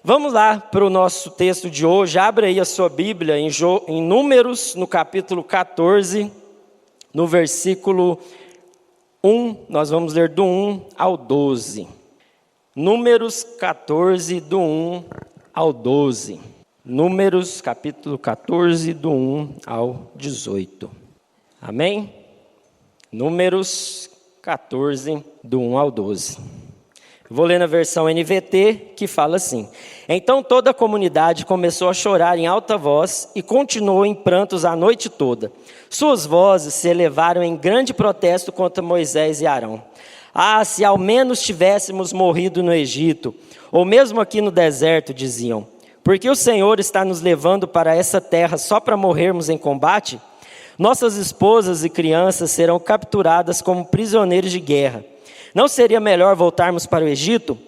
Vamos lá para o nosso texto de hoje. Abra aí a sua Bíblia em Números, no capítulo 14, no versículo 1. Nós vamos ler do 1 ao 12. Números 14, do 1 ao 12. Números, capítulo 14, do 1 ao 18. Amém? Números 14, do 1 ao 12. Vou ler na versão NVT, que fala assim: Então toda a comunidade começou a chorar em alta voz e continuou em prantos a noite toda. Suas vozes se elevaram em grande protesto contra Moisés e Arão. Ah, se ao menos tivéssemos morrido no Egito, ou mesmo aqui no deserto, diziam. Porque o Senhor está nos levando para essa terra só para morrermos em combate? Nossas esposas e crianças serão capturadas como prisioneiros de guerra. Não seria melhor voltarmos para o Egito?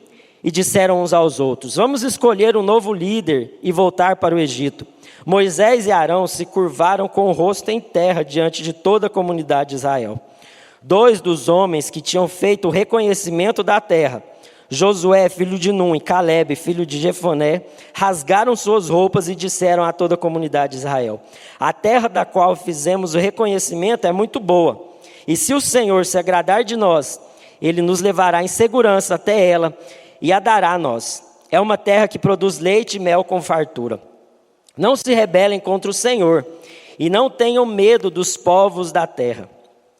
E disseram uns aos outros: Vamos escolher um novo líder e voltar para o Egito. Moisés e Arão se curvaram com o rosto em terra diante de toda a comunidade de Israel. 2 dos homens que tinham feito o reconhecimento da terra, Josué, filho de Num, e Calebe, filho de Jefoné, rasgaram suas roupas e disseram a toda a comunidade de Israel: A terra da qual fizemos o reconhecimento é muito boa, e se o Senhor se agradar de nós, Ele nos levará em segurança até ela e a dará a nós. É uma terra que produz leite e mel com fartura. Não se rebelem contra o Senhor e não tenham medo dos povos da terra.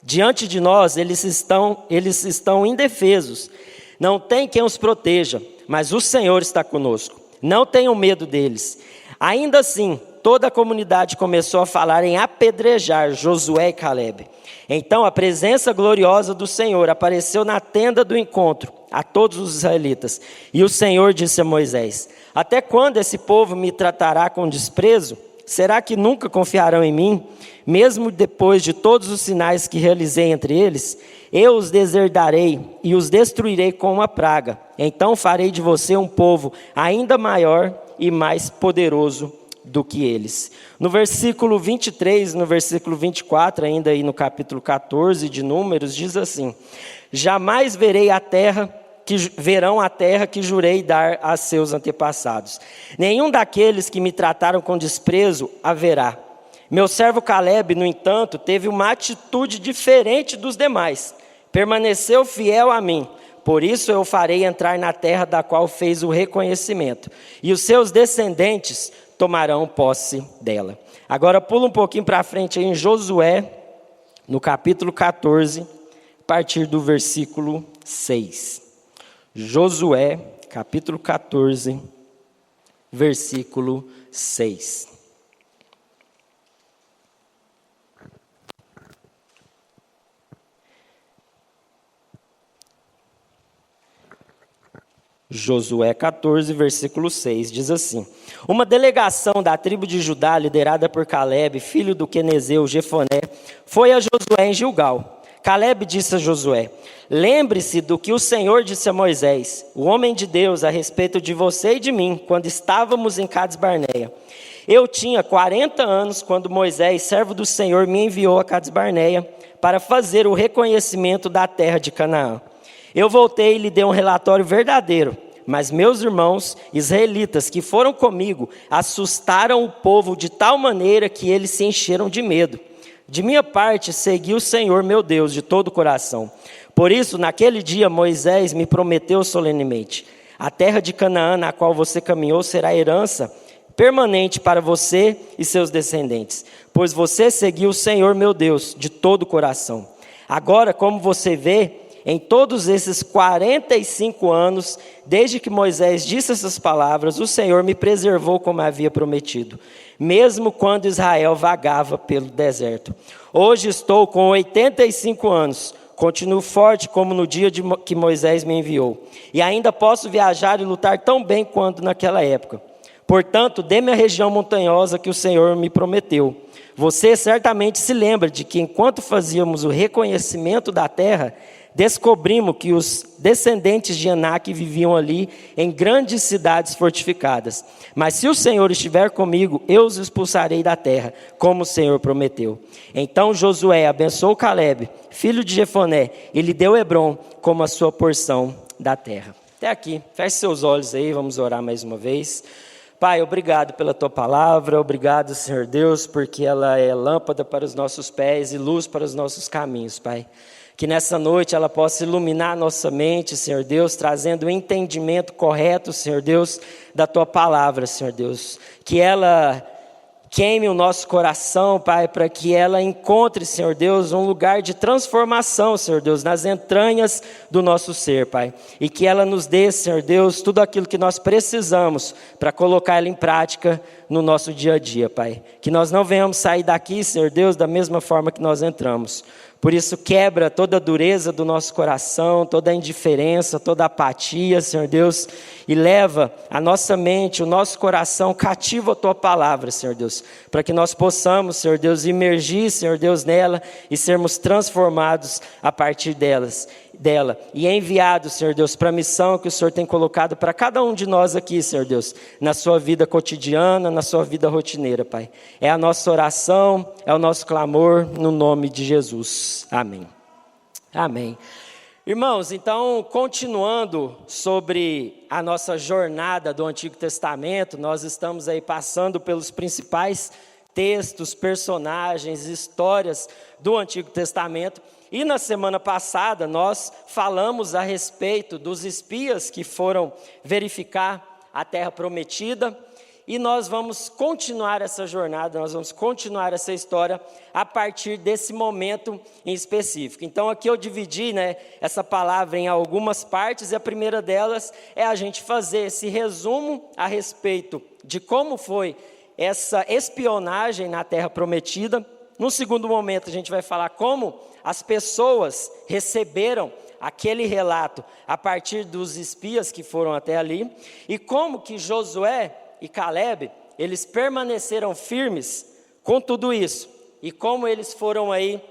Diante de nós eles estão indefesos. Não tem quem os proteja, mas o Senhor está conosco. Não tenham medo deles. Ainda assim, toda a comunidade começou a falar em apedrejar Josué e Calebe. Então a presença gloriosa do Senhor apareceu na tenda do encontro a todos os israelitas. E o Senhor disse a Moisés: Até quando esse povo me tratará com desprezo? Será que nunca confiarão em mim? Mesmo depois de todos os sinais que realizei entre eles, eu os deserdarei e os destruirei com uma praga. Então farei de você um povo ainda maior e mais poderoso do que eles. No versículo 23, no versículo 24, ainda aí no capítulo 14 de Números, diz assim: Jamais verão a terra que jurei dar a seus antepassados. Nenhum daqueles que me trataram com desprezo haverá. Meu servo Calebe, no entanto, teve uma atitude diferente dos demais. Permaneceu fiel a mim. Por isso eu farei entrar na terra da qual fez o reconhecimento. E os seus descendentes tomarão posse dela. Agora pula um pouquinho para frente aí em Josué, no capítulo 14, a partir do versículo 6. Josué, capítulo 14, versículo 6. Josué 14, versículo 6, diz assim: Uma delegação da tribo de Judá, liderada por Calebe, filho do quenezeu Jefoné, foi a Josué em Gilgal. Calebe disse a Josué: Lembre-se do que o Senhor disse a Moisés, o homem de Deus, a respeito de você e de mim, quando estávamos em Cades Barneia. Eu tinha 40 anos quando Moisés, servo do Senhor, me enviou a Cades Barneia para fazer o reconhecimento da terra de Canaã. Eu voltei e lhe dei um relatório verdadeiro, mas meus irmãos israelitas que foram comigo assustaram o povo de tal maneira que eles se encheram de medo. De minha parte, segui o Senhor meu Deus de todo o coração. Por isso, naquele dia, Moisés me prometeu solenemente: a terra de Canaã, na qual você caminhou, será herança permanente para você e seus descendentes, pois você seguiu o Senhor meu Deus de todo o coração. Agora, como você vê, em todos esses 45 anos, desde que Moisés disse essas palavras, o Senhor me preservou como havia prometido, mesmo quando Israel vagava pelo deserto. Hoje estou com 85 anos, continuo forte como no dia que Moisés me enviou, e ainda posso viajar e lutar tão bem quanto naquela época. Portanto, dê-me a região montanhosa que o Senhor me prometeu. Você certamente se lembra de que enquanto fazíamos o reconhecimento da terra, descobrimos que os descendentes de Anak viviam ali em grandes cidades fortificadas. Mas se o Senhor estiver comigo, eu os expulsarei da terra, como o Senhor prometeu. Então Josué abençoou Calebe, filho de Jefoné, e lhe deu Hebrom como a sua porção da terra. até aqui. Feche seus olhos aí, vamos orar mais uma vez. Pai, obrigado pela Tua palavra, obrigado, Senhor Deus, porque ela é lâmpada para os nossos pés e luz para os nossos caminhos, Pai. Que nessa noite ela possa iluminar a nossa mente, Senhor Deus, trazendo o entendimento correto, Senhor Deus, da Tua palavra, Senhor Deus. Que ela queime o nosso coração, Pai, para que ela encontre, Senhor Deus, um lugar de transformação, Senhor Deus, nas entranhas do nosso ser, Pai. E que ela nos dê, Senhor Deus, tudo aquilo que nós precisamos para colocar ela em prática no nosso dia a dia, Pai. Que nós não venhamos sair daqui, Senhor Deus, da mesma forma que nós entramos. Por isso, quebra toda a dureza do nosso coração, toda a indiferença, toda a apatia, Senhor Deus, e leva a nossa mente, o nosso coração cativo à Tua palavra, Senhor Deus, para que nós possamos, Senhor Deus, imergir, Senhor Deus, nela e sermos transformados a partir dela e enviados, Senhor Deus, para a missão que o Senhor tem colocado para cada um de nós aqui, Senhor Deus, na sua vida cotidiana, na sua vida rotineira, Pai. É a nossa oração, é o nosso clamor, no nome de Jesus. Amém. Amém. Irmãos, então, continuando sobre a nossa jornada do Antigo Testamento, nós estamos aí passando pelos principais textos, personagens, histórias do Antigo Testamento. E na semana passada nós falamos a respeito dos espias que foram verificar a terra prometida. E nós vamos continuar essa jornada, nós vamos continuar essa história a partir desse momento em específico. Então aqui eu dividi, essa palavra em algumas partes, e a primeira delas é a gente fazer esse resumo a respeito de como foi essa espionagem na terra prometida. No segundo momento a gente vai falar como as pessoas receberam aquele relato a partir dos espias que foram até ali, e como que Josué e Caleb, eles permaneceram firmes com tudo isso, e como eles foram aí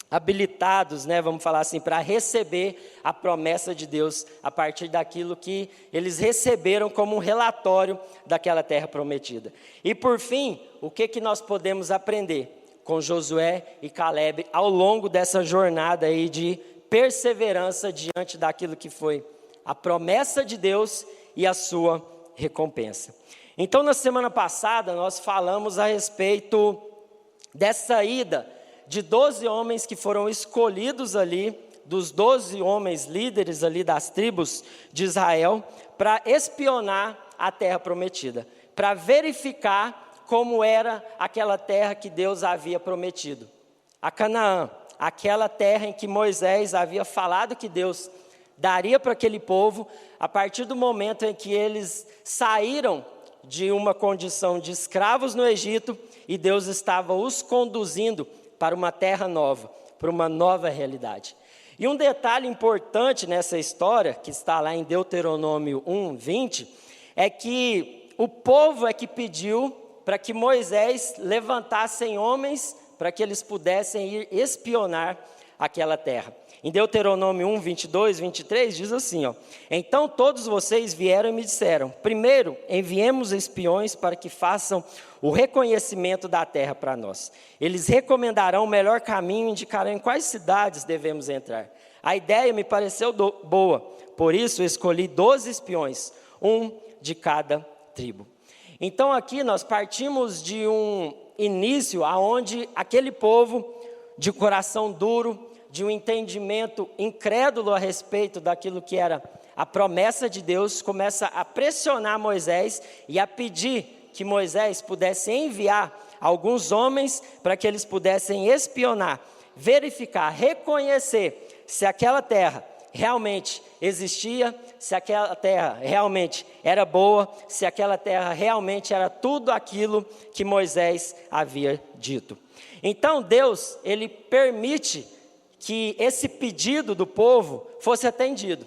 habilitados, vamos falar assim, para receber a promessa de Deus a partir daquilo que eles receberam como um relatório daquela terra prometida. E por fim, o que nós podemos aprender com Josué e Caleb ao longo dessa jornada aí de perseverança diante daquilo que foi a promessa de Deus e a sua recompensa. Então, na semana passada, nós falamos a respeito dessa ida de 12 homens que foram escolhidos ali, dos 12 homens líderes ali das tribos de Israel, para espionar a terra prometida, para verificar como era aquela terra que Deus havia prometido. A Canaã, aquela terra em que Moisés havia falado que Deus daria para aquele povo, a partir do momento em que eles saíram de uma condição de escravos no Egito, e Deus estava os conduzindo para uma terra nova, para uma nova realidade. E um detalhe importante nessa história, que está lá em Deuteronômio 1:20, é que o povo é que pediu para que Moisés levantasse homens para que eles pudessem ir espionar aquela terra. Em Deuteronômio 1:22, 23, diz assim, então todos vocês vieram e me disseram, primeiro enviemos espiões para que façam o reconhecimento da terra para nós. Eles recomendarão o melhor caminho e indicarão em quais cidades devemos entrar. A ideia me pareceu boa, por isso eu escolhi 12 espiões, um de cada tribo. Então aqui nós partimos de um início aonde aquele povo de coração duro, de um entendimento incrédulo a respeito daquilo que era a promessa de Deus, começa a pressionar Moisés e a pedir que Moisés pudesse enviar alguns homens para que eles pudessem espionar, verificar, reconhecer se aquela terra realmente existia, se aquela terra realmente era boa, se aquela terra realmente era tudo aquilo que Moisés havia dito. Então Deus, ele permite que esse pedido do povo fosse atendido.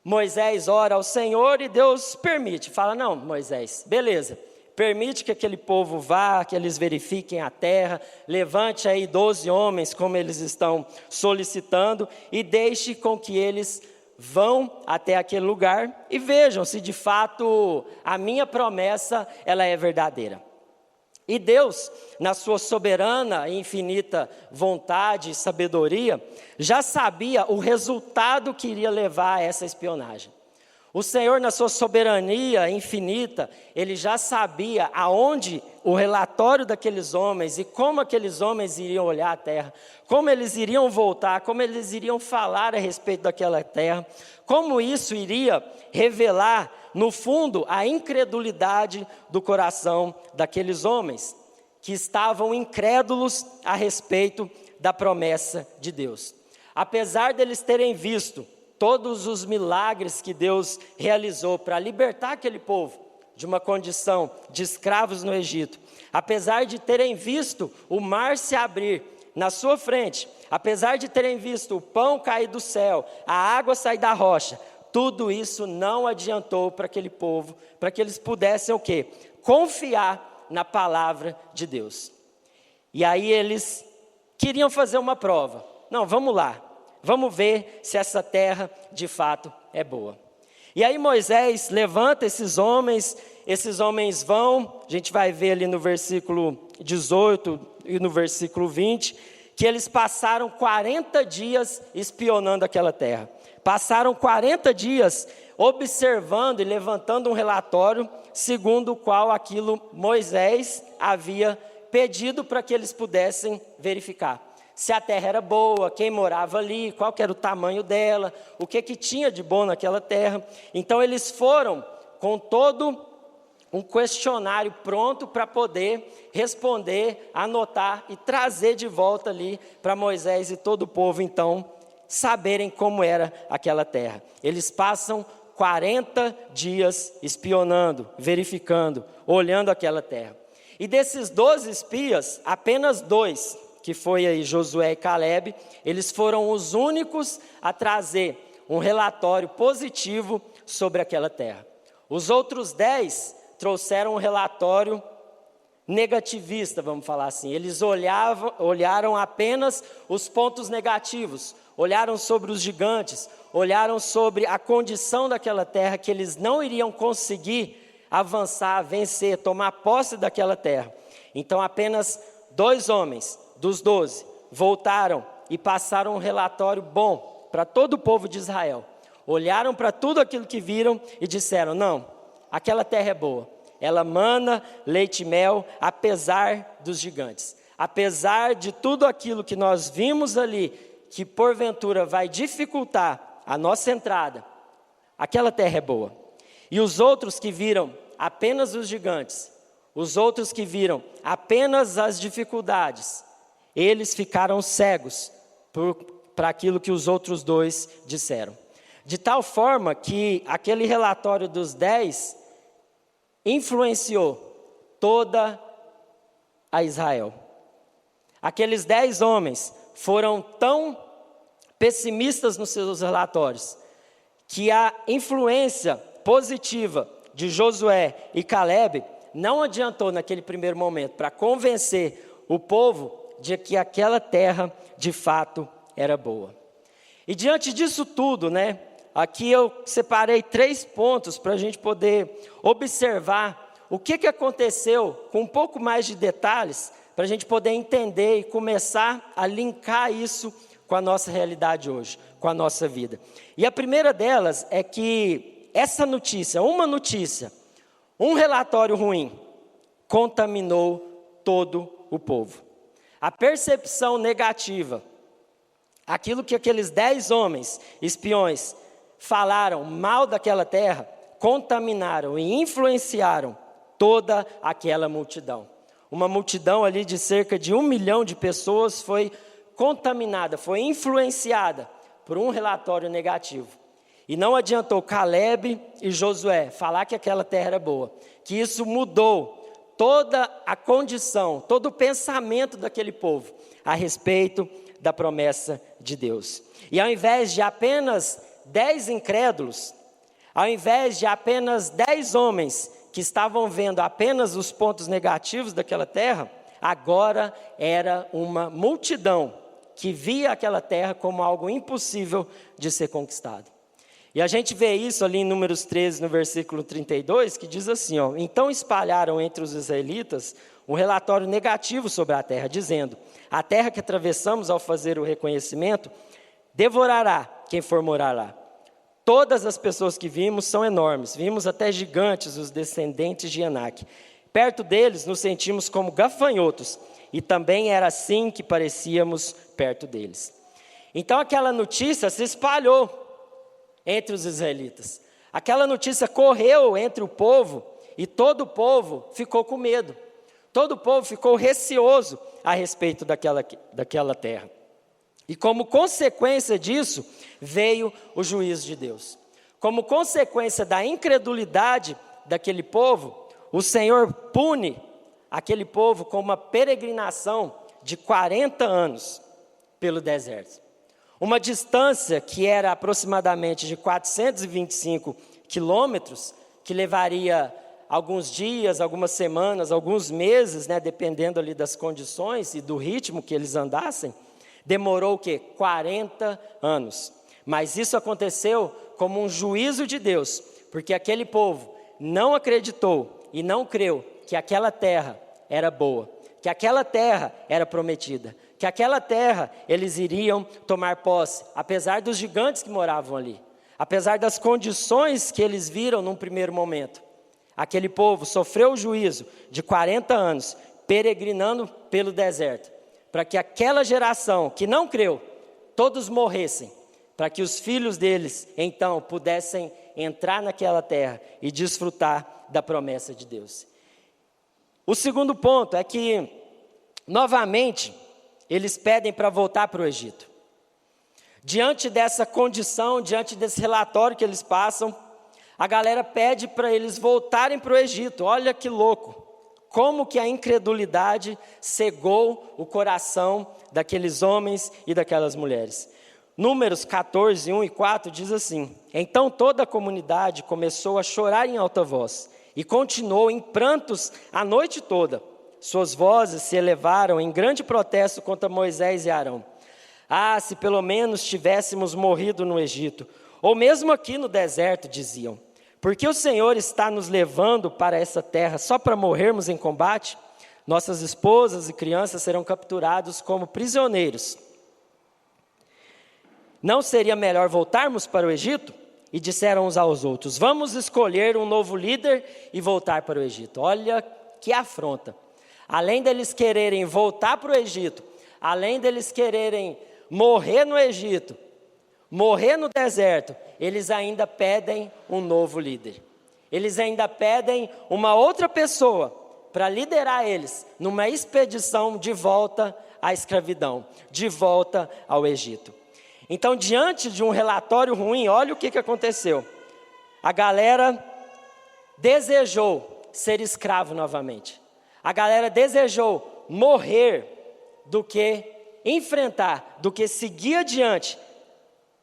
Moisés ora ao Senhor e Deus permite, fala, não, Moisés, beleza, permite que aquele povo vá, que eles verifiquem a terra, levante aí 12 homens, como eles estão solicitando, e deixe com que eles vão até aquele lugar e vejam se de fato a minha promessa ela é verdadeira. E Deus, na sua soberana e infinita vontade e sabedoria, já sabia o resultado que iria levar a essa espionagem. O Senhor, na sua soberania infinita, Ele já sabia aonde o relatório daqueles homens e como aqueles homens iriam olhar a terra, como eles iriam voltar, como eles iriam falar a respeito daquela terra, como isso iria revelar, no fundo, a incredulidade do coração daqueles homens, que estavam incrédulos a respeito da promessa de Deus. Apesar deles terem visto todos os milagres que Deus realizou para libertar aquele povo de uma condição de escravos no Egito, apesar de terem visto o mar se abrir na sua frente, apesar de terem visto o pão cair do céu, a água sair da rocha, tudo isso não adiantou para aquele povo, para que eles pudessem o quê? Confiar na palavra de Deus. E aí eles queriam fazer uma prova. Não, vamos lá. Vamos ver se essa terra de fato é boa. E aí Moisés levanta esses homens vão, a gente vai ver ali no versículo 18 e no versículo 20, que eles passaram 40 dias espionando aquela terra. Passaram 40 dias observando e levantando um relatório, segundo o qual aquilo Moisés havia pedido para que eles pudessem verificar. Se a terra era boa, quem morava ali, qual que era o tamanho dela, o que tinha de bom naquela terra. Então eles foram com todo um questionário pronto para poder responder, anotar e trazer de volta ali para Moisés e todo o povo, então, saberem como era aquela terra. Eles passam 40 dias espionando, verificando, olhando aquela terra. E desses 12 espias, apenas 2, que foi aí Josué e Caleb, eles foram os únicos a trazer um relatório positivo sobre aquela terra. Os outros 10 trouxeram um relatório negativista, vamos falar assim. Eles olharam apenas os pontos negativos, olharam sobre os gigantes, olharam sobre a condição daquela terra, que eles não iriam conseguir avançar, vencer, tomar posse daquela terra. Então apenas 2 homens dos 12 voltaram e passaram um relatório bom para todo o povo de Israel. Olharam para tudo aquilo que viram e disseram: não, aquela terra é boa, ela mana leite e mel, apesar dos gigantes, apesar de tudo aquilo que nós vimos ali, que porventura vai dificultar a nossa entrada, aquela terra é boa. E os outros que viram apenas os gigantes, os outros que viram apenas as dificuldades, eles ficaram cegos para aquilo que os outros 2 disseram. De tal forma que aquele relatório dos 10 influenciou toda a Israel. Aqueles 10 homens foram tão pessimistas nos seus relatórios, que a influência positiva de Josué e Caleb não adiantou naquele primeiro momento para convencer o povo de que aquela terra de fato era boa. E diante disso tudo, aqui eu separei 3 pontos para a gente poder observar o que aconteceu com um pouco mais de detalhes, para a gente poder entender e começar a linkar isso com a nossa realidade hoje, com a nossa vida. E a primeira delas é que essa notícia, um relatório ruim, contaminou todo o povo. A percepção negativa, aquilo que aqueles 10 homens, espiões, falaram mal daquela terra, contaminaram e influenciaram toda aquela multidão. Uma multidão ali de cerca de 1 milhão de pessoas foi contaminada, foi influenciada por um relatório negativo. E não adiantou Caleb e Josué falar que aquela terra era boa, que isso mudou toda a condição, todo o pensamento daquele povo a respeito da promessa de Deus. E ao invés de apenas 10 incrédulos, ao invés de apenas 10 homens que estavam vendo apenas os pontos negativos daquela terra, agora era uma multidão que via aquela terra como algo impossível de ser conquistado. E a gente vê isso ali em Números 13, no versículo 32, que diz assim, então espalharam entre os israelitas um relatório negativo sobre a terra, dizendo: a terra que atravessamos ao fazer o reconhecimento, devorará quem for morar lá. Todas as pessoas que vimos são enormes. Vimos até gigantes, os descendentes de Anak. Perto deles, nos sentimos como gafanhotos. E também era assim que parecíamos perto deles. Então aquela notícia se espalhou entre os israelitas. Aquela notícia correu entre o povo e todo o povo ficou com medo. Todo o povo ficou receoso a respeito daquela terra. E como consequência disso, veio o juízo de Deus. Como consequência da incredulidade daquele povo, o Senhor pune aquele povo com uma peregrinação de 40 anos pelo deserto. Uma distância que era aproximadamente de 425 quilômetros, que levaria alguns dias, algumas semanas, alguns meses, dependendo ali das condições e do ritmo que eles andassem, demorou o quê? 40 anos. Mas isso aconteceu como um juízo de Deus, porque aquele povo não acreditou e não creu que aquela terra era boa, que aquela terra era prometida, que aquela terra eles iriam tomar posse, apesar dos gigantes que moravam ali, apesar das condições que eles viram num primeiro momento. Aquele povo sofreu o juízo de 40 anos, peregrinando pelo deserto, para que aquela geração que não creu, todos morressem, para que os filhos deles, então, pudessem entrar naquela terra e desfrutar da promessa de Deus. O segundo ponto é que, novamente, eles pedem para voltar para o Egito. Diante dessa condição, diante desse relatório que eles passam, a galera pede para eles voltarem para o Egito. Olha que louco! Como que a incredulidade cegou o coração daqueles homens e daquelas mulheres. Números 14, 1 e 4 diz assim: Então toda a comunidade começou a chorar em alta voz e continuou em prantos a noite toda. Suas vozes se elevaram em grande protesto contra Moisés e Arão. Ah, se pelo menos tivéssemos morrido no Egito, ou mesmo aqui no deserto, diziam. Porque o Senhor está nos levando para essa terra só para morrermos em combate? Nossas esposas e crianças serão capturados como prisioneiros. Não seria melhor voltarmos para o Egito? E disseram uns aos outros: Vamos escolher um novo líder e voltar para o Egito. Olha que afronta. Além deles quererem voltar para o Egito, além deles quererem morrer no Egito, morrer no deserto, eles ainda pedem um novo líder. Eles ainda pedem uma outra pessoa para liderar eles numa expedição de volta à escravidão, de volta ao Egito. Então, diante de um relatório ruim, olha o que aconteceu. A galera desejou ser escravo novamente. A galera desejou morrer do que enfrentar, do que seguir adiante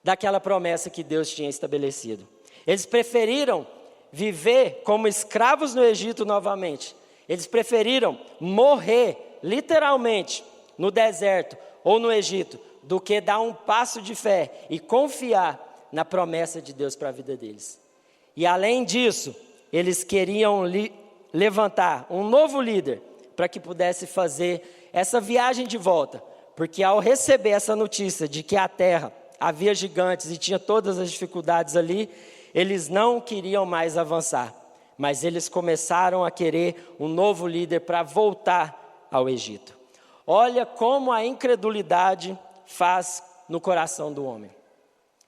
daquela promessa que Deus tinha estabelecido. Eles preferiram viver como escravos no Egito novamente. Eles preferiram morrer, literalmente, no deserto ou no Egito, do que dar um passo de fé e confiar na promessa de Deus para a vida deles. E além disso, eles queriam levantar um novo líder para que pudesse fazer essa viagem de volta. Porque ao receber essa notícia de que a terra havia gigantes e tinha todas as dificuldades ali, eles não queriam mais avançar, mas eles começaram a querer um novo líder para voltar ao Egito. Olha como a incredulidade faz no coração do homem.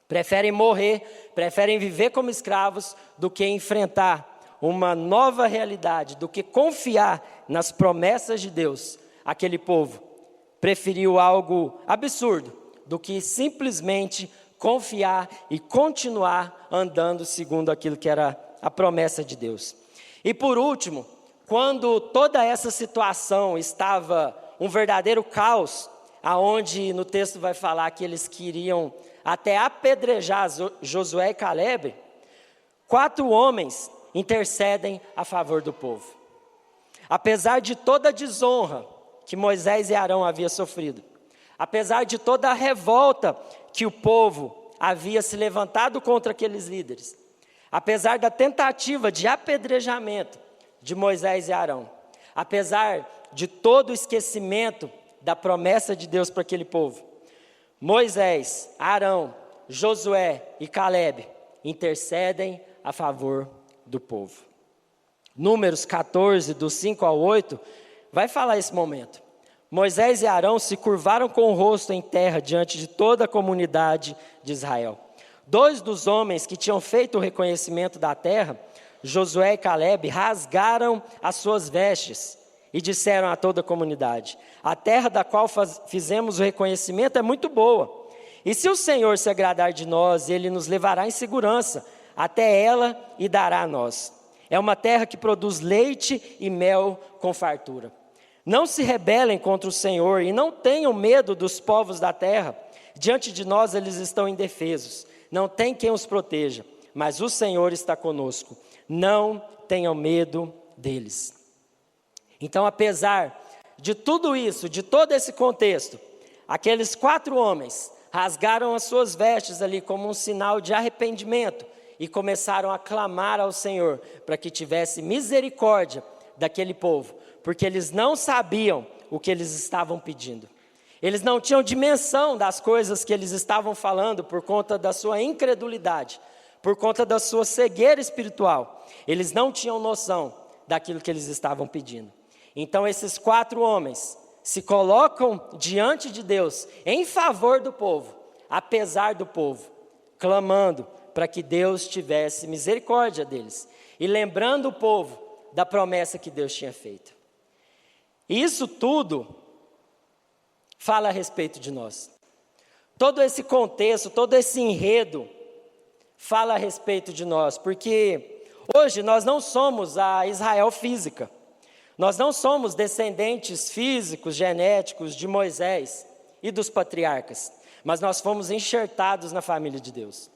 Preferem morrer, preferem viver como escravos do que enfrentar uma nova realidade, do que confiar nas promessas de Deus. Aquele povo preferiu algo absurdo do que simplesmente confiar e continuar andando segundo aquilo que era a promessa de Deus. E por último, quando toda essa situação estava um verdadeiro caos, aonde no texto vai falar que eles queriam até apedrejar Josué e Caleb, 4 homens intercedem a favor do povo. Apesar de toda a desonra que Moisés e Arão haviam sofrido, apesar de toda a revolta que o povo havia se levantado contra aqueles líderes, apesar da tentativa de apedrejamento de Moisés e Arão, apesar de todo o esquecimento da promessa de Deus para aquele povo, Moisés, Arão, Josué e Caleb intercedem a favor do povo. Números 14, do 5 ao 8, vai falar esse momento. Moisés e Arão se curvaram com o rosto em terra diante de toda a comunidade de Israel. 2 dos homens que tinham feito o reconhecimento da terra, Josué e Calebe, rasgaram as suas vestes e disseram a toda a comunidade: a terra da qual fizemos o reconhecimento é muito boa. E se o Senhor se agradar de nós, Ele nos levará em segurança até ela e dará a nós. É uma terra que produz leite e mel com fartura. Não se rebelem contra o Senhor e não tenham medo dos povos da terra. Diante de nós eles estão indefesos. Não tem quem os proteja, mas o Senhor está conosco. Não tenham medo deles. Então, apesar de tudo isso, de todo esse contexto, aqueles 4 homens rasgaram as suas vestes ali como um sinal de arrependimento e começaram a clamar ao Senhor para que tivesse misericórdia daquele povo, porque eles não sabiam o que eles estavam pedindo. Eles não tinham dimensão das coisas que eles estavam falando por conta da sua incredulidade, por conta da sua cegueira espiritual. Eles não tinham noção daquilo que eles estavam pedindo. Então esses 4 homens se colocam diante de Deus em favor do povo, apesar do povo, clamando para que Deus tivesse misericórdia deles e lembrando o povo da promessa que Deus tinha feito. Isso tudo fala a respeito de nós. Todo esse contexto, todo esse enredo fala a respeito de nós, porque hoje nós não somos a Israel física. Nós não somos descendentes físicos, genéticos de Moisés e dos patriarcas, mas nós fomos enxertados na família de Deus.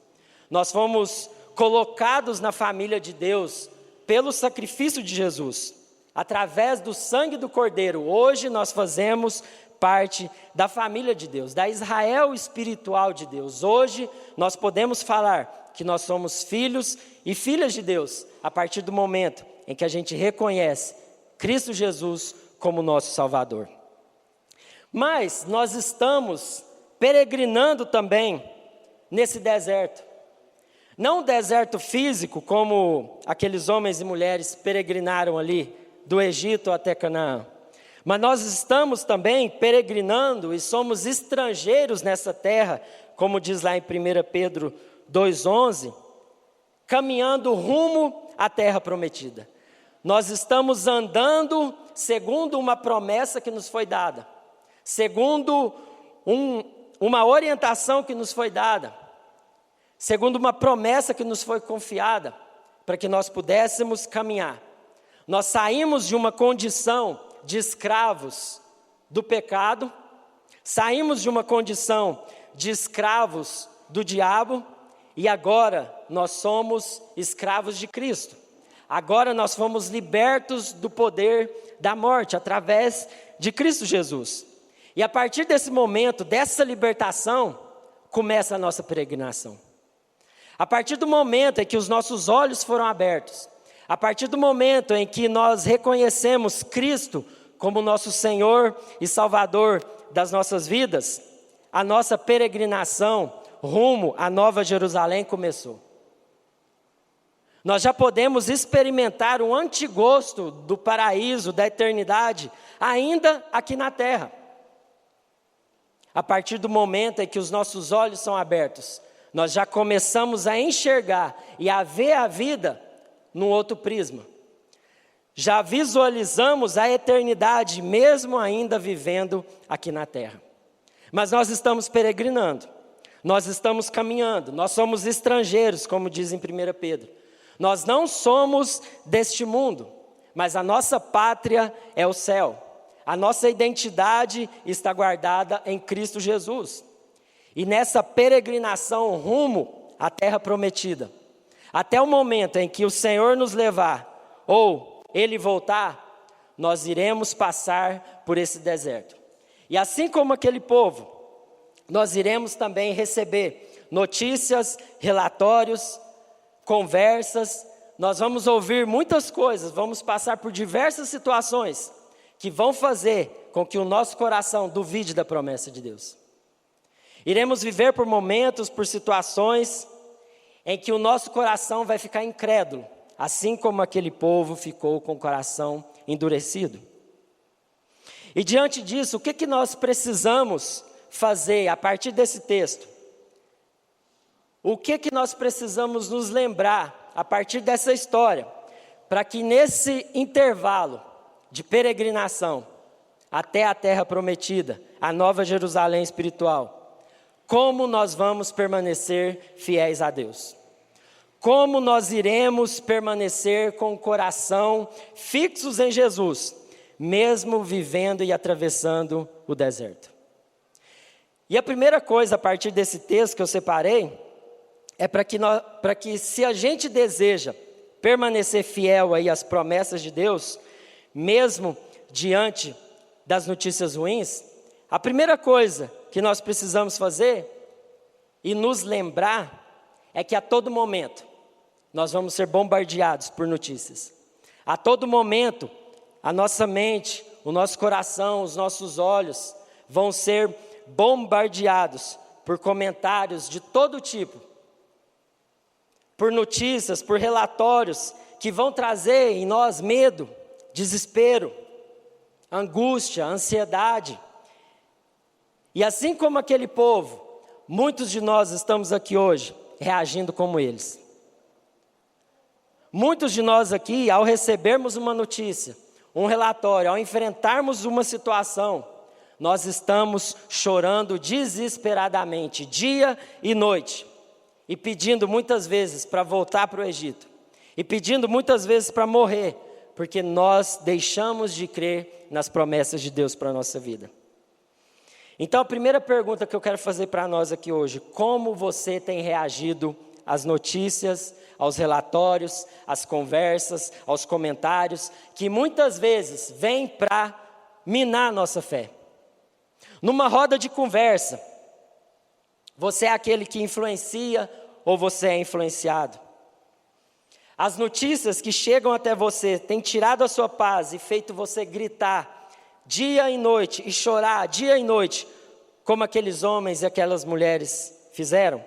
Nós fomos colocados na família de Deus pelo sacrifício de Jesus, através do sangue do Cordeiro. Hoje nós fazemos parte da família de Deus, da Israel espiritual de Deus. Hoje nós podemos falar que nós somos filhos e filhas de Deus, a partir do momento em que a gente reconhece Cristo Jesus como nosso Salvador. Mas nós estamos peregrinando também nesse deserto. Não um deserto físico, como aqueles homens e mulheres peregrinaram ali do Egito até Canaã. Mas nós estamos também peregrinando e somos estrangeiros nessa terra, como diz lá em 1 Pedro 2,11, caminhando rumo à terra prometida. Nós estamos andando segundo uma promessa que nos foi dada, segundo uma orientação que nos foi dada, segundo uma promessa que nos foi confiada, para que nós pudéssemos caminhar. Nós saímos de uma condição de escravos do pecado, saímos de uma condição de escravos do diabo, e agora nós somos escravos de Cristo. Agora nós fomos libertos do poder da morte, através de Cristo Jesus. E a partir desse momento, dessa libertação, começa a nossa peregrinação. A partir do momento em que os nossos olhos foram abertos, a partir do momento em que nós reconhecemos Cristo como nosso Senhor e Salvador das nossas vidas, a nossa peregrinação rumo à Nova Jerusalém começou. Nós já podemos experimentar um antigosto do paraíso, da eternidade, ainda aqui na terra. A partir do momento em que os nossos olhos são abertos, nós já começamos a enxergar e a ver a vida num outro prisma. Já visualizamos a eternidade, mesmo ainda vivendo aqui na terra. Mas nós estamos peregrinando, nós estamos caminhando, nós somos estrangeiros, como diz em 1 Pedro. Nós não somos deste mundo, mas a nossa pátria é o céu. A nossa identidade está guardada em Cristo Jesus. E nessa peregrinação rumo à terra prometida, até o momento em que o Senhor nos levar, ou Ele voltar, nós iremos passar por esse deserto. E assim como aquele povo, nós iremos também receber notícias, relatórios, conversas, nós vamos ouvir muitas coisas, vamos passar por diversas situações que vão fazer com que o nosso coração duvide da promessa de Deus. Iremos viver por momentos, por situações em que o nosso coração vai ficar incrédulo, assim como aquele povo ficou com o coração endurecido. E diante disso, o que nós precisamos fazer a partir desse texto? O que nós precisamos nos lembrar a partir dessa história, para que nesse intervalo de peregrinação até a terra prometida, a nova Jerusalém espiritual, como nós vamos permanecer fiéis a Deus? Como nós iremos permanecer com o coração fixos em Jesus, mesmo vivendo e atravessando o deserto? E a primeira coisa a partir desse texto que eu separei, é para que se a gente deseja permanecer fiel aí às promessas de Deus, mesmo diante das notícias ruins, a primeira coisa que nós precisamos fazer e nos lembrar é que a todo momento nós vamos ser bombardeados por notícias. A todo momento a nossa mente, o nosso coração, os nossos olhos vão ser bombardeados por comentários de todo tipo, por notícias, por relatórios que vão trazer em nós medo, desespero, angústia, ansiedade. E assim como aquele povo, muitos de nós estamos aqui hoje reagindo como eles. Muitos de nós aqui, ao recebermos uma notícia, um relatório, ao enfrentarmos uma situação, nós estamos chorando desesperadamente, dia e noite, e pedindo muitas vezes para voltar para o Egito, e pedindo muitas vezes para morrer, porque nós deixamos de crer nas promessas de Deus para a nossa vida. Então a primeira pergunta que eu quero fazer para nós aqui hoje: como você tem reagido às notícias, aos relatórios, às conversas, aos comentários, que muitas vezes vêm para minar a nossa fé? Numa roda de conversa, você é aquele que influencia ou você é influenciado? As notícias que chegam até você têm tirado a sua paz e feito você gritar dia e noite e chorar dia e noite, como aqueles homens e aquelas mulheres fizeram?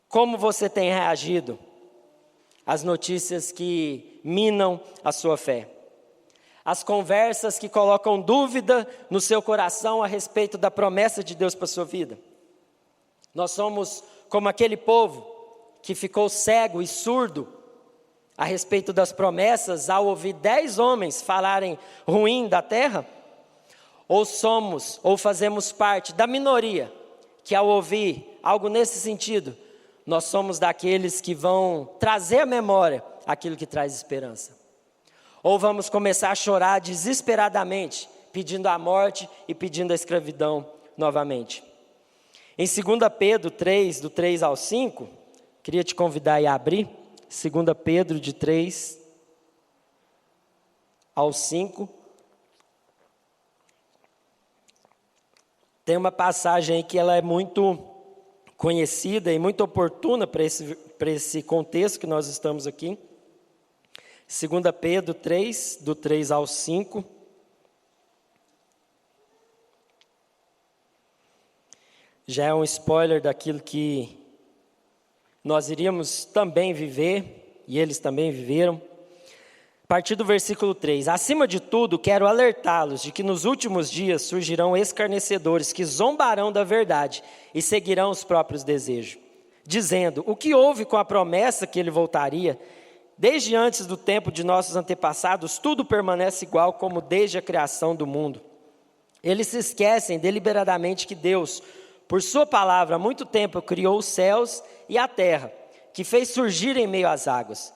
Como você tem reagido às notícias que minam a sua fé? As conversas que colocam dúvida no seu coração a respeito da promessa de Deus para a sua vida? Nós somos como aquele povo que ficou cego e surdo a respeito das promessas ao ouvir 10 homens falarem ruim da terra? Ou fazemos parte da minoria que, ao ouvir algo nesse sentido, nós somos daqueles que vão trazer à memória aquilo que traz esperança? Ou vamos começar a chorar desesperadamente, pedindo a morte e pedindo a escravidão novamente? Em 2 Pedro 3, do 3 ao 5, queria te convidar a abrir, 2 Pedro de 3 ao 5. Tem uma passagem aí que ela é muito conhecida e muito oportuna para esse contexto que nós estamos aqui. 2 Pedro 3, do 3 ao 5. Já é um spoiler daquilo que nós iríamos também viver, e eles também viveram. A partir do versículo 3: acima de tudo, quero alertá-los de que nos últimos dias surgirão escarnecedores que zombarão da verdade e seguirão os próprios desejos, dizendo: o que houve com a promessa que ele voltaria? Desde antes do tempo de nossos antepassados, tudo permanece igual como desde a criação do mundo. Eles se esquecem deliberadamente que Deus, por sua palavra, há muito tempo criou os céus e a terra, que fez surgir em meio às águas.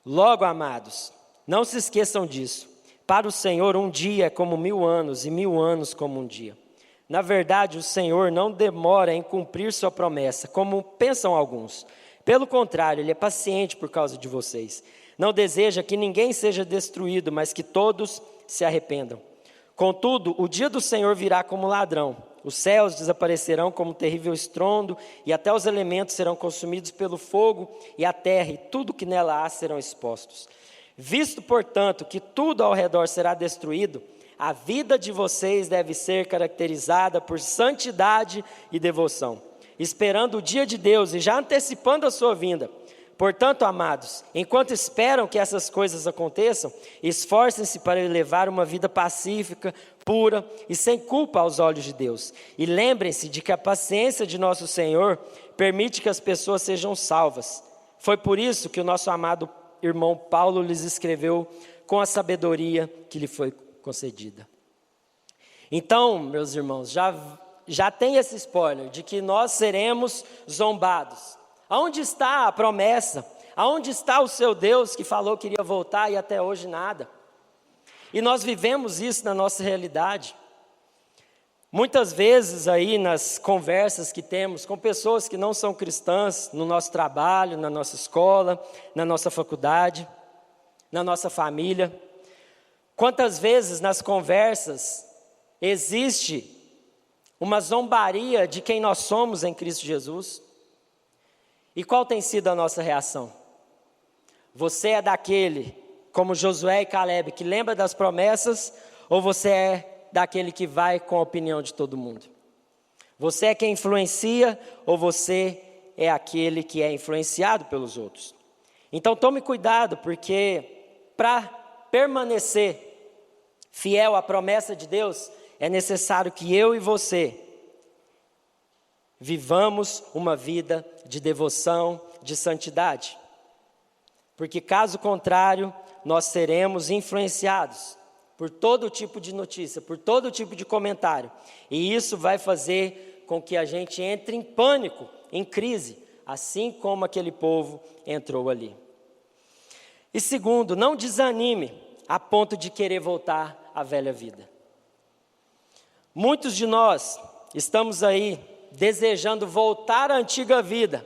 Logo, amados, não se esqueçam disso. Para o Senhor, um dia é como 1000 anos, e 1000 anos como um dia. Na verdade, o Senhor não demora em cumprir sua promessa, como pensam alguns. Pelo contrário, Ele é paciente por causa de vocês. Não deseja que ninguém seja destruído, mas que todos se arrependam. Contudo, o dia do Senhor virá como ladrão. Os céus desaparecerão como um terrível estrondo, e até os elementos serão consumidos pelo fogo, e a terra e tudo que nela há serão expostos. Visto, portanto, que tudo ao redor será destruído, a vida de vocês deve ser caracterizada por santidade e devoção. esperando o dia de Deus e já antecipando a sua vinda. Portanto, amados, enquanto esperam que essas coisas aconteçam, esforcem-se para levar uma vida pacífica, pura e sem culpa aos olhos de Deus. E lembrem-se de que a paciência de nosso Senhor permite que as pessoas sejam salvas. Foi por isso que o nosso amado irmão Paulo lhes escreveu com a sabedoria que lhe foi concedida. Então, meus irmãos, já tem esse spoiler de que nós seremos zombados. Aonde está a promessa? Aonde está o seu Deus que falou que iria voltar e até hoje nada? E nós vivemos isso na nossa realidade. Muitas vezes aí nas conversas que temos com pessoas que não são cristãs, no nosso trabalho, na nossa escola, na nossa faculdade, na nossa família, quantas vezes nas conversas existe uma zombaria de quem nós somos em Cristo Jesus? E qual tem sido a nossa reação? Você é daquele, como Josué e Caleb, que lembra das promessas, ou você é daquele que vai com a opinião de todo mundo? Você é quem influencia, ou você é aquele que é influenciado pelos outros? Então tome cuidado, porque para permanecer fiel à promessa de Deus, é necessário que eu e você vivamos uma vida de devoção, de santidade. Porque caso contrário, nós seremos influenciados por todo tipo de notícia, por todo tipo de comentário. E isso vai fazer com que a gente entre em pânico, em crise, assim como aquele povo entrou ali. E segundo, não desanime a ponto de querer voltar à velha vida. Muitos de nós estamos aí desejando voltar à antiga vida,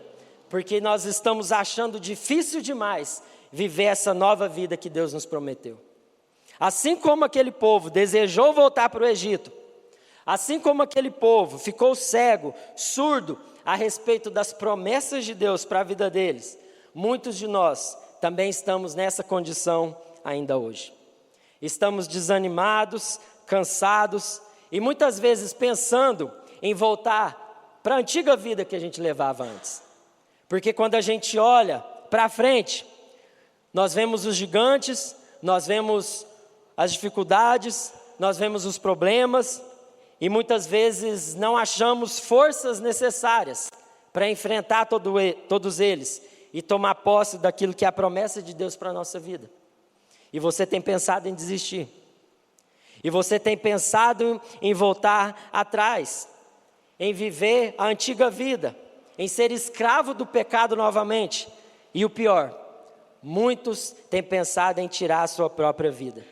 porque nós estamos achando difícil demais viver essa nova vida que Deus nos prometeu. Assim como aquele povo desejou voltar para o Egito, assim como aquele povo ficou cego, surdo a respeito das promessas de Deus para a vida deles, muitos de nós também estamos nessa condição ainda hoje. Estamos desanimados, cansados e muitas vezes pensando em voltar para a antiga vida que a gente levava antes. Porque quando a gente olha para frente, nós vemos os gigantes, nós vemos as dificuldades, nós vemos os problemas e muitas vezes não achamos forças necessárias para enfrentar todos eles e tomar posse daquilo que é a promessa de Deus para a nossa vida. E você tem pensado em desistir. E você tem pensado em voltar atrás, em viver a antiga vida, em ser escravo do pecado novamente. E o pior, muitos têm pensado em tirar a sua própria vida,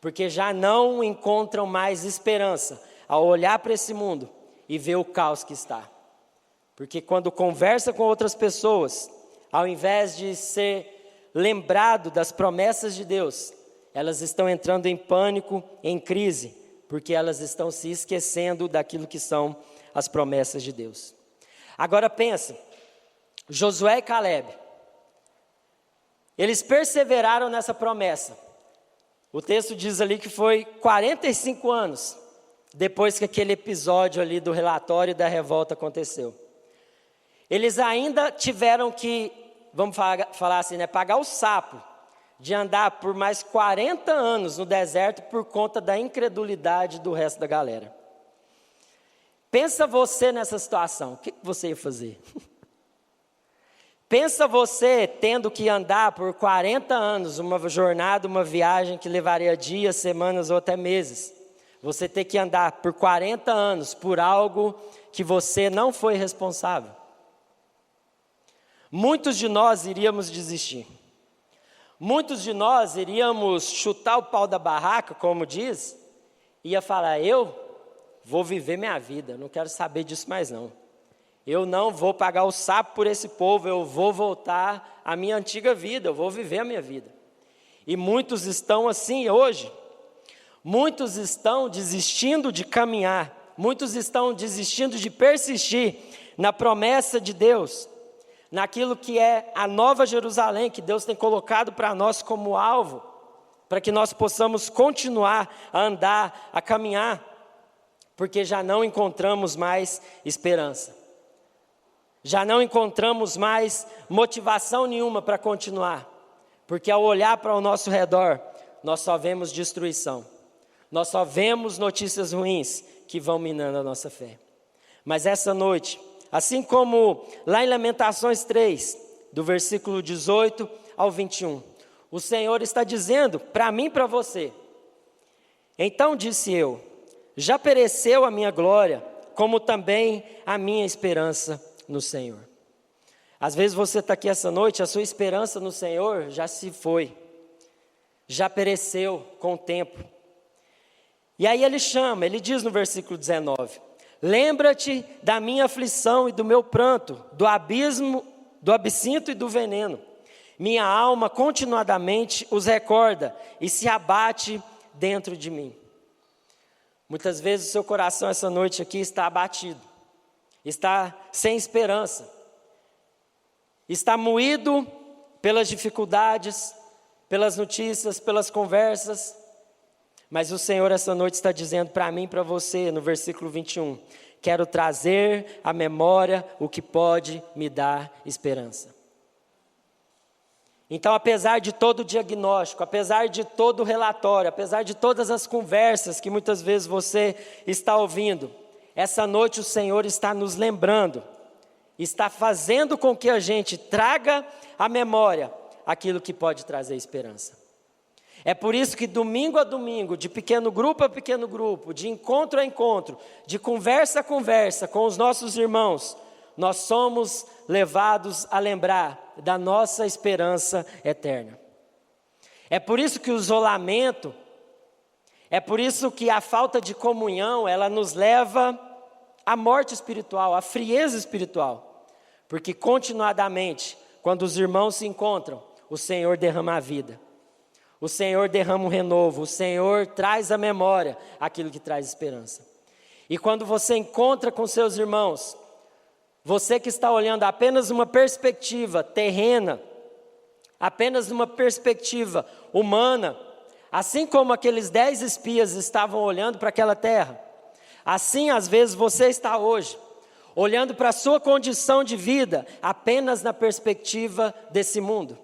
porque já não encontram mais esperança ao olhar para esse mundo e ver o caos que está. Porque quando conversa com outras pessoas, ao invés de ser lembrado das promessas de Deus, elas estão entrando em pânico, em crise, porque elas estão se esquecendo daquilo que são as promessas de Deus. Agora pensa, Josué e Caleb, eles perseveraram nessa promessa. O texto diz ali que foi 45 anos depois que aquele episódio ali do relatório da revolta aconteceu. Eles ainda tiveram que, vamos falar assim, pagar o sapo de andar por mais 40 anos no deserto por conta da incredulidade do resto da galera. Pensa você nessa situação, o que você ia fazer? Pensa você tendo que andar por 40 anos, uma jornada, uma viagem que levaria dias, semanas ou até meses. Você ter que andar por 40 anos por algo que você não foi responsável. Muitos de nós iríamos desistir. Muitos de nós iríamos chutar o pau da barraca, como diz, e ia falar, eu vou viver minha vida, não quero saber disso mais não. Eu não vou pagar o sapo por esse povo, eu vou voltar à minha antiga vida, eu vou viver a minha vida. E muitos estão assim hoje. Muitos estão desistindo de caminhar, muitos estão desistindo de persistir na promessa de Deus, naquilo que é a nova Jerusalém, que Deus tem colocado para nós como alvo, para que nós possamos continuar a andar, a caminhar, porque já não encontramos mais esperança. Já não encontramos mais motivação nenhuma para continuar, porque ao olhar para o nosso redor, nós só vemos destruição, nós só vemos notícias ruins que vão minando a nossa fé. Mas essa noite, assim como lá em Lamentações 3, do versículo 18 ao 21, o Senhor está dizendo para mim e para você: então disse eu, já pereceu a minha glória, como também a minha esperança no Senhor. Às vezes você está aqui essa noite, a sua esperança no Senhor já se foi, já pereceu com o tempo. E aí ele diz no versículo 19: lembra-te da minha aflição e do meu pranto, do abismo, do absinto e do veneno. Minha alma continuadamente os recorda e se abate dentro de mim. Muitas vezes o seu coração essa noite aqui está abatido, está sem esperança, está moído pelas dificuldades, pelas notícias, pelas conversas. Mas o Senhor essa noite está dizendo para mim e para você, no versículo 21, quero trazer à memória o que pode me dar esperança. Então, apesar de todo o diagnóstico, apesar de todo o relatório, apesar de todas as conversas que muitas vezes você está ouvindo, essa noite o Senhor está nos lembrando, está fazendo com que a gente traga à memória aquilo que pode trazer esperança. É por isso que domingo a domingo, de pequeno grupo a pequeno grupo, de encontro a encontro, de conversa a conversa com os nossos irmãos, nós somos levados a lembrar da nossa esperança eterna. É por isso que o isolamento, é por isso que a falta de comunhão, ela nos leva à morte espiritual, à frieza espiritual. Porque continuadamente, quando os irmãos se encontram, o Senhor derrama a vida. O Senhor derrama um renovo, o Senhor traz à memória aquilo que traz esperança. E quando você encontra com seus irmãos, você que está olhando apenas uma perspectiva terrena, apenas uma perspectiva humana, assim como aqueles 10 espias estavam olhando para aquela terra, assim às vezes você está hoje, olhando para a sua condição de vida apenas na perspectiva desse mundo.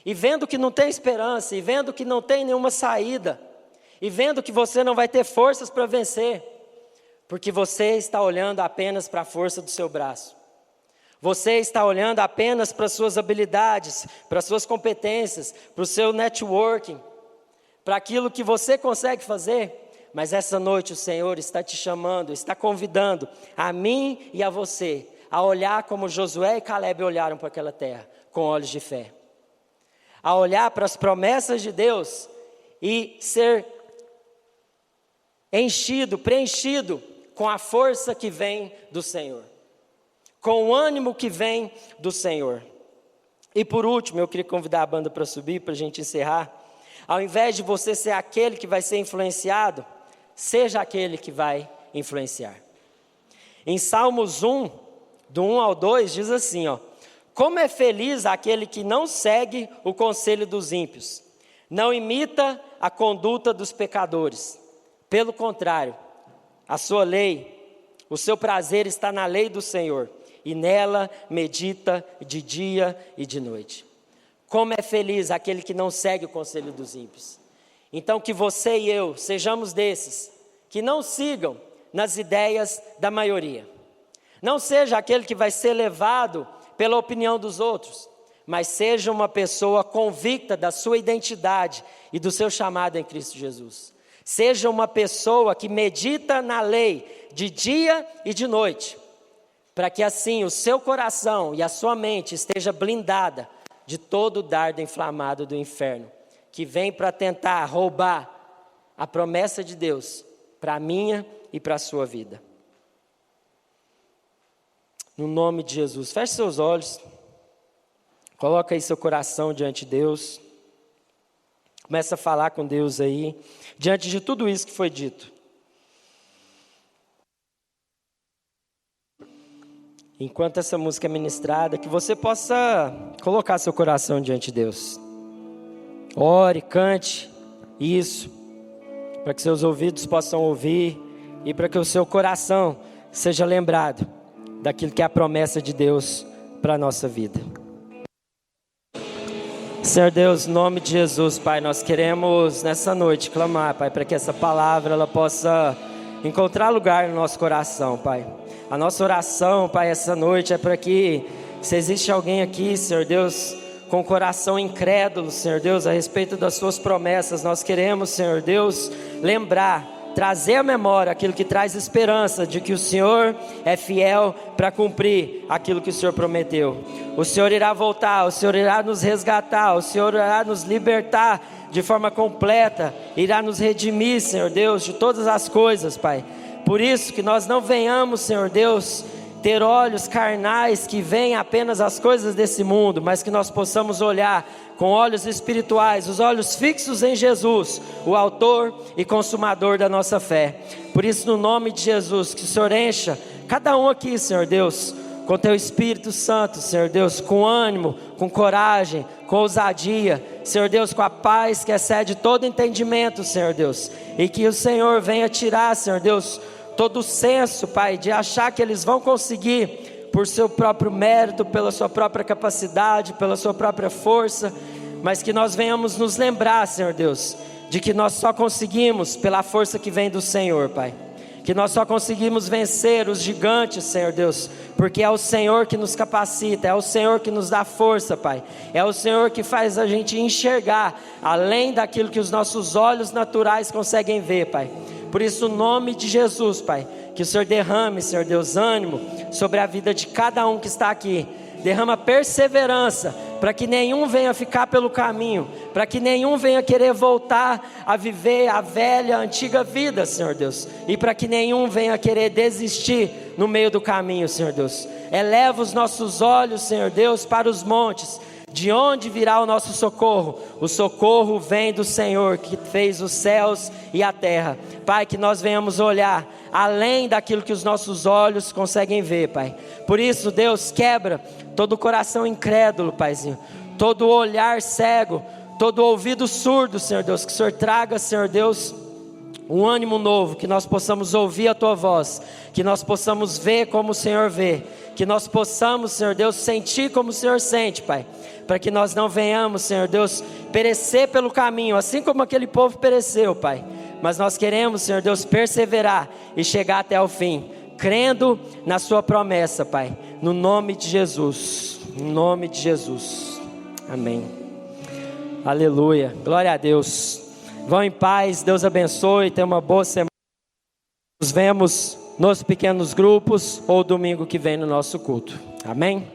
E vendo que não tem esperança, e vendo que não tem nenhuma saída, e vendo que você não vai ter forças para vencer, porque você está olhando apenas para a força do seu braço. Você está olhando apenas para as suas habilidades, para as suas competências, para o seu networking, para aquilo que você consegue fazer. Mas essa noite o Senhor está te chamando, está convidando a mim e a você a olhar como Josué e Caleb olharam para aquela terra, com olhos de fé. A olhar para as promessas de Deus e ser enchido, preenchido com a força que vem do Senhor, com o ânimo que vem do Senhor. E por último, eu queria convidar a banda para subir, para a gente encerrar. Ao invés de você ser aquele que vai ser influenciado, seja aquele que vai influenciar. Em Salmos 1, do 1 ao 2, diz assim, como é feliz aquele que não segue o conselho dos ímpios, não imita a conduta dos pecadores. Pelo contrário, a sua lei, o seu prazer está na lei do Senhor, e nela medita de dia e de noite. Como é feliz aquele que não segue o conselho dos ímpios. Então que você e eu sejamos desses, que não sigam nas ideias da maioria. Não seja aquele que vai ser levado pela opinião dos outros, mas seja uma pessoa convicta da sua identidade e do seu chamado em Cristo Jesus. Seja uma pessoa que medita na lei de dia e de noite, para que assim o seu coração e a sua mente esteja blindada de todo o dardo inflamado do inferno, que vem para tentar roubar a promessa de Deus para a minha e para a sua vida. No nome de Jesus, feche seus olhos, coloca aí seu coração diante de Deus, começa a falar com Deus aí, diante de tudo isso que foi dito. Enquanto essa música é ministrada, que você possa colocar seu coração diante de Deus. Ore, cante isso, para que seus ouvidos possam ouvir e para que o seu coração seja lembrado daquilo que é a promessa de Deus para a nossa vida. Senhor Deus, em nome de Jesus, Pai, nós queremos nessa noite clamar, Pai, para que essa palavra ela possa encontrar lugar no nosso coração, Pai. A nossa oração, Pai, essa noite é para que, se existe alguém aqui, Senhor Deus, com o coração incrédulo, Senhor Deus, a respeito das suas promessas, nós queremos, Senhor Deus, lembrar, trazer à memória aquilo que traz esperança de que o Senhor é fiel para cumprir aquilo que o Senhor prometeu. O Senhor irá voltar, o Senhor irá nos resgatar, o Senhor irá nos libertar de forma completa, irá nos redimir, Senhor Deus, de todas as coisas, Pai. Por isso que nós não venhamos, Senhor Deus, ter olhos carnais que veem apenas as coisas desse mundo, mas que nós possamos olhar com olhos espirituais, os olhos fixos em Jesus, o autor e consumador da nossa fé. Por isso, no nome de Jesus, que o Senhor encha cada um aqui, Senhor Deus, com Teu Espírito Santo, Senhor Deus, com ânimo, com coragem, com ousadia, Senhor Deus, com a paz que excede todo entendimento, Senhor Deus, e que o Senhor venha tirar, Senhor Deus, todo o senso, Pai, de achar que eles vão conseguir por seu próprio mérito, pela sua própria capacidade, pela sua própria força, mas que nós venhamos nos lembrar, Senhor Deus, de que nós só conseguimos pela força que vem do Senhor, Pai. Que nós só conseguimos vencer os gigantes, Senhor Deus, porque é o Senhor que nos capacita, é o Senhor que nos dá força, Pai. É o Senhor que faz a gente enxergar além daquilo que os nossos olhos naturais conseguem ver, Pai. Por isso, no nome de Jesus, Pai, que o Senhor derrame, Senhor Deus, ânimo sobre a vida de cada um que está aqui. Derrama perseverança, para que nenhum venha ficar pelo caminho, para que nenhum venha querer voltar a viver a velha, antiga vida, Senhor Deus, e para que nenhum venha querer desistir no meio do caminho, Senhor Deus. Eleva os nossos olhos, Senhor Deus, para os montes. De onde virá o nosso socorro? O socorro vem do Senhor, que fez os céus e a terra. Pai, que nós venhamos olhar além daquilo que os nossos olhos conseguem ver, Pai. Por isso, Deus, quebra todo o coração incrédulo, Paizinho, todo olhar cego, todo ouvido surdo, Senhor Deus. Que o Senhor traga, Senhor Deus, um ânimo novo, que nós possamos ouvir a Tua voz, que nós possamos ver como o Senhor vê, que nós possamos, Senhor Deus, sentir como o Senhor sente, Pai, para que nós não venhamos, Senhor Deus, perecer pelo caminho, assim como aquele povo pereceu, Pai, mas nós queremos, Senhor Deus, perseverar e chegar até o fim, crendo na Sua promessa, Pai, no nome de Jesus, no nome de Jesus, amém, aleluia, glória a Deus. Vão em paz, Deus abençoe, tenha uma boa semana. Nos vemos nos pequenos grupos ou domingo que vem no nosso culto. Amém?